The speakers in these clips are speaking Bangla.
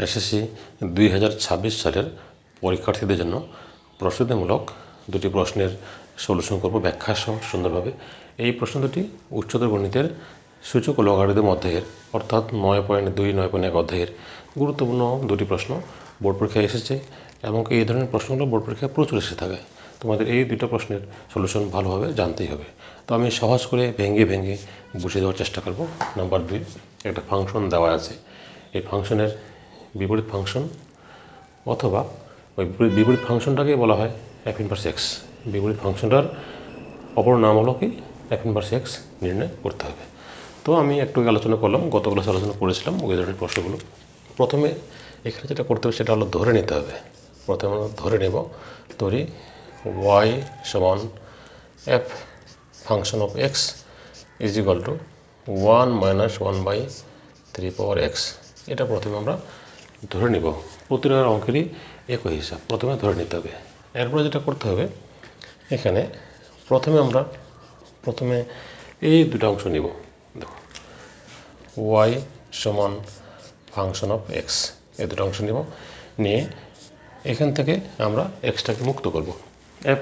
এসএসসি 2026 সালের পরীক্ষার্থীদের জন্য প্রস্তুতিমূলক দুটি প্রশ্নের সলিউশন করব ব্যাখ্যা সহ সুন্দরভাবে। এই প্রশ্ন দুটি উচ্চতর গণিতের সূচক ও লগারিদম অধ্যায়ের অর্থাৎ 9.2 9.1 অধ্যায়ের গুরুত্বপূর্ণ দুটি প্রশ্ন বোর্ড পরীক্ষায় এসেছে এবং এই ধরনের প্রশ্নগুলো বোর্ড পরীক্ষায় প্রচুর এসে থাকে। তোমাদের এই দুটো প্রশ্নের সলিউশন ভালোভাবে জানতেই হবে। তো আমি সহজ করে ভেঙে বুঝিয়ে দেওয়ার চেষ্টা করব। নাম্বার 2, একটা ফাংশন দেওয়া আছে। এই ফাংশনের বিপরীত ফাংশন অথবা ওই বিপরীত ফাংশনটাকে বলা হয় f ইনভার্স x। বিপরীত ফাংশনটার অপর নাম হলো কি f ইনভার্স x নির্ণয় করতে হবে। তো আমি একটু আলোচনা করলাম, গত ক্লাসে আলোচনা করেছিলাম ওই ধরনের প্রশ্নগুলো। প্রথমে এখানে যেটা করতে হবে সেটা হলো ধরে নিতে হবে। প্রথমে আমরা ধরে নেব, ধরি y সমান f function of x is equal to 1 - 1/3 power x। এটা প্রথমে আমরা ধরে নিব। প্রতিটা অঙ্কেরই একই হিসাব, প্রথমে ধরে নিতে হবে। এরপরে যেটা করতে হবে, এখানে প্রথমে এই দুটো অংশ নিব। দেখো y সমান ফাংশন অফ x, এই দুটো অংশ নিব, নিয়ে এখান থেকে আমরা এক্সটাকে মুক্ত করব। f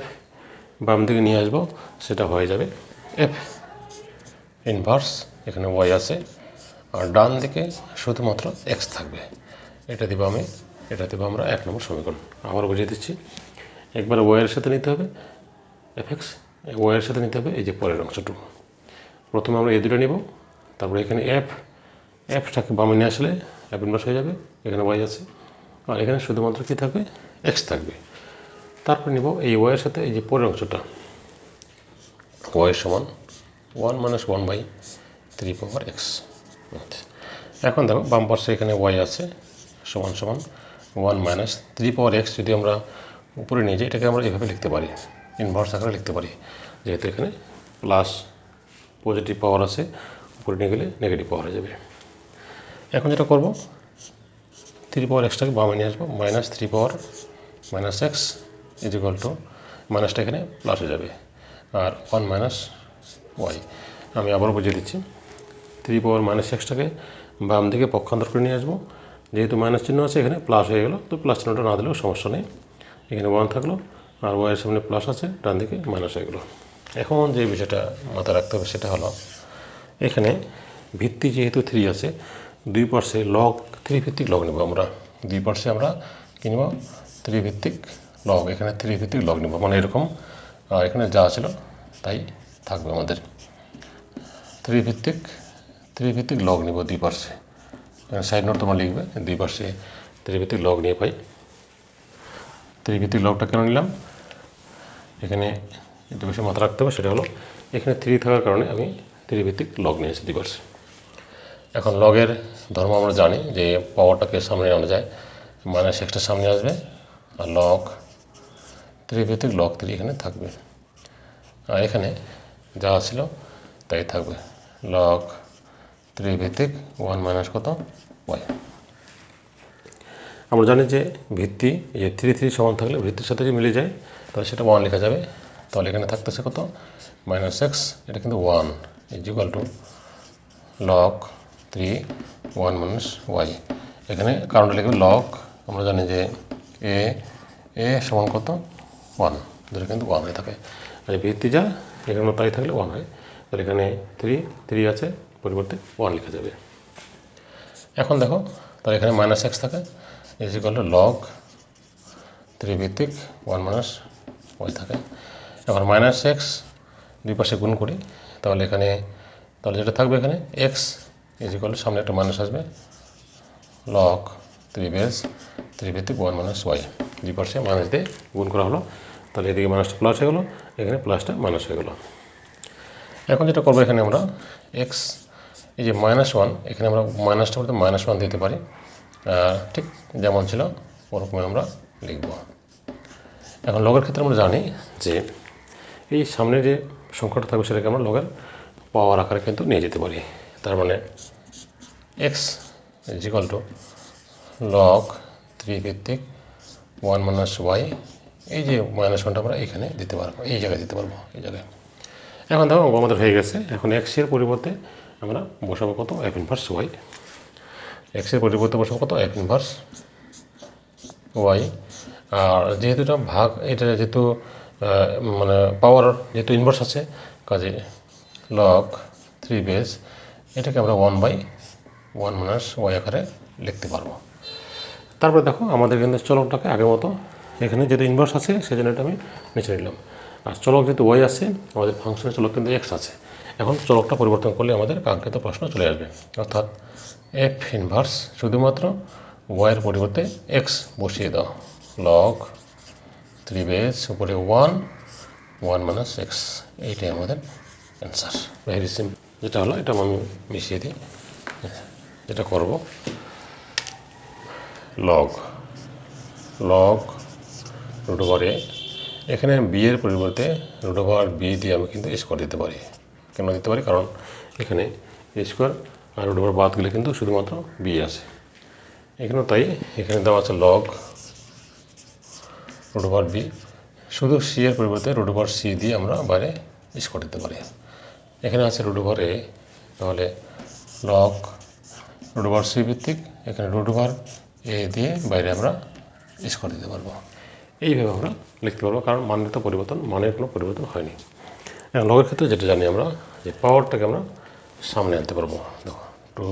বাম দিকে নিয়ে আসবো, সেটা হয়ে যাবে f ইনভার্স, এখানে y আছে, আর ডান দিকে শুধুমাত্র x থাকবে। এটা দিব আমরা 1 নম্বর সমীকরণ। আবার বুঝিয়ে দিচ্ছি, একবার y এর সাথে নিতে হবে fx, y এর সাথে নিতে হবে এই যে পরের অংশটুকু। প্রথমে আমরা এই দুটো নিব, তারপরে এখানে fটাকে বামে নিয়ে আসলে f ইনভার্স হয়ে যাবে, এখানে y আছে, আর এখানে শুধুমাত্র কি থাকবে, x থাকবে। তারপর নিব এই y এর সাথে এই যে পরের অংশটা, y সমান 1 - 1/3 পাওয়ার x। এখন দেখো বাম পাশে এখানে y আছে সমান 1 - 3 পাওয়ার x। যদি আমরা উপরে নিয়ে যাই, এটাকে আমরা এভাবে লিখতে পারি, ইনভার্স আকারে লিখতে পারি, যেহেতু এখানে প্লাস পজিটিভ পাওয়ার আছে, উপরে নিয়ে গেলে নেগেটিভ পাওয়ার হয়ে যাবে। এখন যেটা করব, 3 পাওয়ার এক্সটাকে বামে নিয়ে আসবো, -3 পাওয়ার -x ইজ ইকুয়াল টু, মাইনাসটা এখানে প্লাস হয়ে যাবে, আর 1 - y। আমি আবার বুঝিয়ে দিচ্ছি, 3 পাওয়ার -xটাকে বাম দিকে পক্ষান্তর করে নিয়ে আসবো, যেহেতু মাইনাস চিহ্ন আছে এখানে প্লাস হয়ে গেল, তো প্লাস চিহ্নটা না দিলেও সমস্যা নেই। এখানে 1 থাকলো, আর y এর সামনে প্লাস আছে, ডান দিকে মাইনাস হয়ে গেল। এখন যে বিষয়টা মাথায় রাখতে হবে সেটা হলো, এখানে ভিত্তি যেহেতু 3 আছে, দুই পাশে লগ 3 ভিত্তিক লগ নেব আমরা। দুই পাশে আমরা কী নেব, 3 ভিত্তিক লগ, এখানে 3 ভিত্তিক লগ নেব, মানে এরকম, আর এখানে যা ছিল তাই থাকবে আমাদের। 3 ভিত্তিক লগ নেব দুই পাশে, সাইড নোট তোমরা লিখবে, দুই পাশে 3 ভিত্তিক লগ নিয়ে পাই। 3 ভিত্তিক লগটা কেন নিলাম, এখানে একটু বেশি মাথা রাখতে হবে, সেটা হলো এখানে 3 থাকার কারণে আমি 3 ভিত্তিক লগ নিয়েছি দুই পাশে। এখন লগের ধর্ম আমরা জানি যে পাওয়ারটাকে সামনে আনা যায়, -xটা সামনে আসবে, আর লগ 3 ভিত্তিক লগ 3 এখানে থাকবে, আর এখানে যা ছিল তাই থাকবে, লগ 3 ভিত্তিক 1 - কত y। আমরা জানি যে ভিত্তি এই 3 সমান থাকলে ভিত্তির সাথে যে মিলে যায়, তাহলে সেটা 1 লেখা যাবে। তাহলে এখানে থাকতেছে কত, -x, এটা কিন্তু 1 is equal to log 3 1 - y। এখানে কারণটা লিখবে লগ, আমরা জানি যে a সমান কত 1, ধরে কিন্তু 1 হয়ে থাকে, আর ভিত্তি যা এখানে তাই থাকলে 1 হয়। তাহলে এখানে 3 আছে, পরিবর্তে 1 লেখা যাবে। এখন দেখো, তাহলে এখানে -x থাকে ইজ ইকুয়াল টু লগ 3 ভিত্তিক 1 - y থাকে। এখন -x দুই পাশে গুণ করি, তাহলে যেটা থাকবে এখানে x ইজ ইকুয়াল টু, সামনে একটা মাইনাস আসবে, লগ 3 ভিত্তিক 1 - y। দুই পাশে মাইনাস দিয়ে গুণ করা হলো, তাহলে এদিকে মাইনাসটা প্লাস হয়ে গেলো, এখানে প্লাসটা মাইনাস হয়ে গেলো। এখন যেটা করবো, এখানে আমরা x এই যে -1, এখানে আমরা মাইনাসটা বলতে -1 দিতে পারি, ঠিক যেমন ছিল ওরকমই আমরা লিখব। এখন লগের ক্ষেত্রে আমরা জানি যে এই সামনে যে সংখ্যাটা থাকবে সেটাকে আমরা লগের পাওয়ার আকারে কিন্তু নিয়ে যেতে পারি। তার মানে x is equal to log 3 ভিত্তিক 1 - y। এই যে -1টা আমরা এখানে দিতে পারবো, এই জায়গায় দিতে পারবো, এই জায়গায়। এখন দেখো অঙ্ক আমাদের হয়ে গেছে। এখন x এর পরিবর্তে আমরা বসাবো কত, f ইনভার্স y। এক্সের পরিবর্তে বসাবো কত এফ ইনভার্স ওয়াই। আর যেহেতু এটা ভাগ, এটা যেহেতু মানে পাওয়ার যেহেতু ইনভার্স আছে, কাজে লগ 3 বেস এটাকে আমরা 1/1 মাইনাস ওয়াই আকারে লিখতে পারবো। তারপরে দেখো আমাদের কিন্তু চলকটাকে আগের মতো, এখানে যেহেতু ইনভার্স আছে সেজন্য এটা আমি নিচে নিলাম। আর চলক যেহেতু ওয়াই আছে, আমাদের ফাংশনের চলক কিন্তু এক্স আছে। এখন চলকটা পরিবর্তন করলে আমাদের কাঙ্ক্ষিত প্রশ্ন চলে আসবে, অর্থাৎ এফ ইনভার্স শুধুমাত্র ওয়াইয়ের পরিবর্তে এক্স বসিয়ে দাও, লগ 3 বেস উপরে 1 মাইনাস এক্স, এইটাই আমাদের অ্যান্সার। Very simple. যেটা হলো এটা আমি মিশিয়ে দিই, যেটা করব লগ রুট ওভার এ, এখানে বি এর পরিবর্তে রুট ওভার বি দিয়ে আমি কিন্তু স্কোয়ার দিতে পারি। কেন দিতে পারি? কারণ এখানে স্কোয়ার আর রুট ওভার বাদ গেলে কিন্তু শুধুমাত্র বি আছে এখানেও তাই। এখানে দেওয়া আছে লগ রুট ওভার বি, শুধু সি এর পরিবর্তে রুট ওভার সি দিয়ে আমরা বাইরে স্কোয়ার দিতে পারি। এখানে আছে রুট ওভার এ, তাহলে লগ রুট ওভার সি ভিত্তিক এখানে রুট ওভার এ দিয়ে বাইরে আমরা স্কোয়ার দিতে পারবো। এইভাবে আমরা লিখতে পারবো, কারণ মানের তো পরিবর্তন, মানের কোনো পরিবর্তন হয়নি। এখন লগের ক্ষেত্রে যেটা জানি আমরা, যে পাওয়ারটাকে আমরা সামনে আনতে পারবো। দেখো 2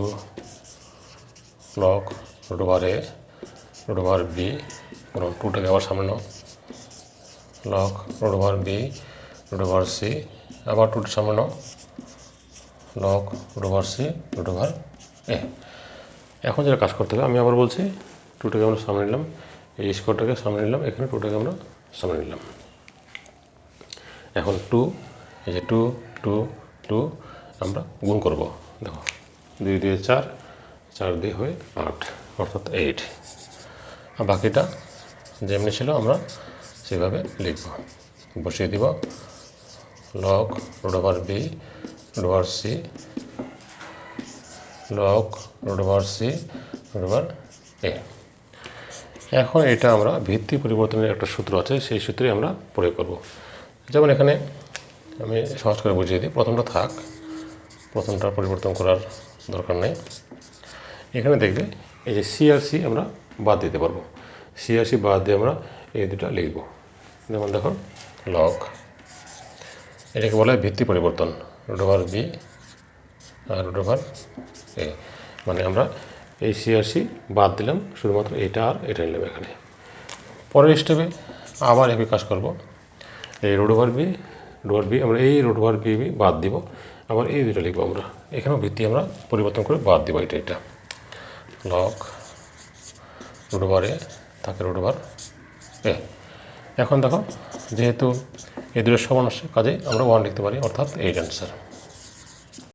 log root over A root over B, কারণ 2টাকে আবার সামনে নাও, log root over B root over C, আবার 2টা সামনে নাও, log root over C root over A. এখন যেটা কাজ করতে হবে, আমি আবার বলছি 2টাকে আমরা সামনে নিলাম, এই স্কোয়ারটাকে সামনে নিলাম, এখানে 2টাকে আমরা সামনে নিলাম। এখন 2, এই যে 2 2 2 আমরা গুণ করব। দেখো 2 দিয়ে 4, 4 দিয়ে হয়ে 8, অর্থাৎ 8। আর বাকিটা যেমনি ছিল আমরা সেভাবে লিখব, বসিয়ে দিব log root over B root over C, log root over C root over A. এখন এটা আমরা ভিত্তি পরিবর্তনের একটা সূত্র আছে, সেই সূত্রে আমরা প্রয়োগ করব। যেমন এখানে আমি সহজ করে বুঝিয়ে দিই, প্রথমটা থাক, প্রথমটা পরিবর্তন করার দরকার নেই। এখানে দেখবে এই যে সি আর সি আমরা বাদ দিতে পারবো, সি আর সি বাদ দিয়ে আমরা এই দুটা লিখব। যেমন দেখো লগ, এটাকে বলা হয় ভিত্তি পরিবর্তন, রুট ওভার বি আর রুট ওভার এ, মানে আমরা এই সি আর সি বাদ দিলাম, শুধুমাত্র এটা আর এটা নিলাম এখানে। পরের স্টেপে আবার একই কাজ করব, এই রুট ওভার বি আমরা এই রুট ওভার বি বাদ দিব, আবার এই দুটো লিখবো আমরা, এখানেও ভিত্তি আমরা পরিবর্তন করে বাদ দিব এটা লগ রুট ওভার এ থাকে রুট ওভার এ। এখন দেখো যেহেতু এই দুটোর সমান আসছে, কাজে আমরা 1 লিখতে পারি, অর্থাৎ 8 অ্যান্সার।